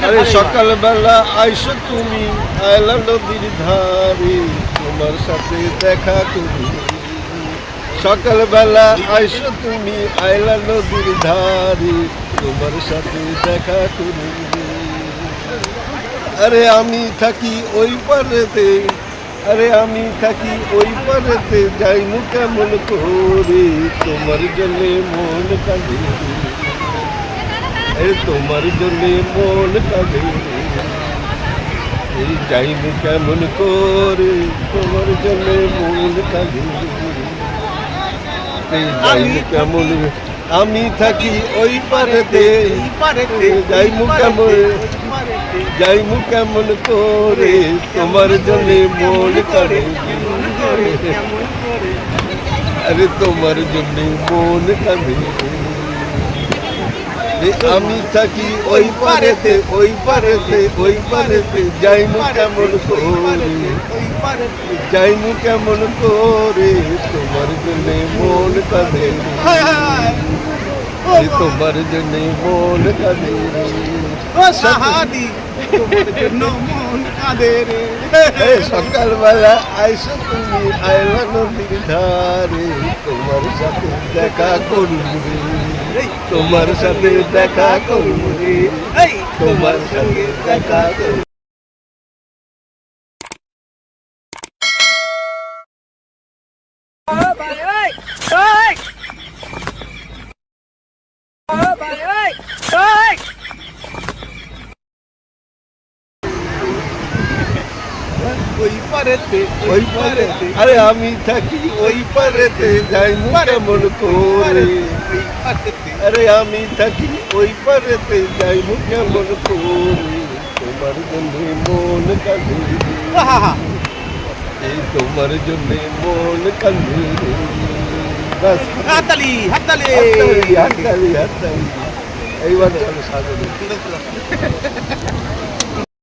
আরে সকালবেলা আইসো তুমি আয়লা নদীর ধারে তোমার সাথে দেখা করি। সকালবেলা আইসো তুমি আয়লা নদীর ধারে তোমার সাথে দেখা করি। আরে আমি থাকি ওই পারেতে, আরে আমি থাকি ওই পারেতে, যাইনু কেমন করে তোমার জন্যে মন কাঁদে, তোমার জন্যে মন কাঁদে, এই যাইনু কেমন করে তোমার জন্যে মন কাঁদে, এই যাইনু কেমন। আমি থাকি ওই পারেতে, যাইনু কেমন, যাইনু কেমন করে তোমার জন্যে মন কাঁদে, আরে তোমার জন্যে মন কাঁদে। আমি থাকি ওই পারেতে, ওই পারেতে, ওই পারেতে, যাইনু কেমন করে, যাইনু কেমন করে তোমার জন্যে মন কাঁদে, তোমার জন্যে মন কাঁদে, সকালবেলা আইসো তুমি আয়লা নদীর ধারে তোমার সাথে দেখা করুন রে, তোমার সাথে দেখা করুন রে, তোমার সাথে দেখা করুন। ওই পারেতে, ওই পারেতে, আরে আমি থাকি ওই পারেতে, যাইনু কেমন করে, আরে আমি থাকি ওই পারেতে, যাইনু কেমন করে তোমার জন্য মন কাঁদে, এই তোমার জন্য মন কাঁদে। হাততালি হাততালি হাততালি হাততালি, এইবার সাজা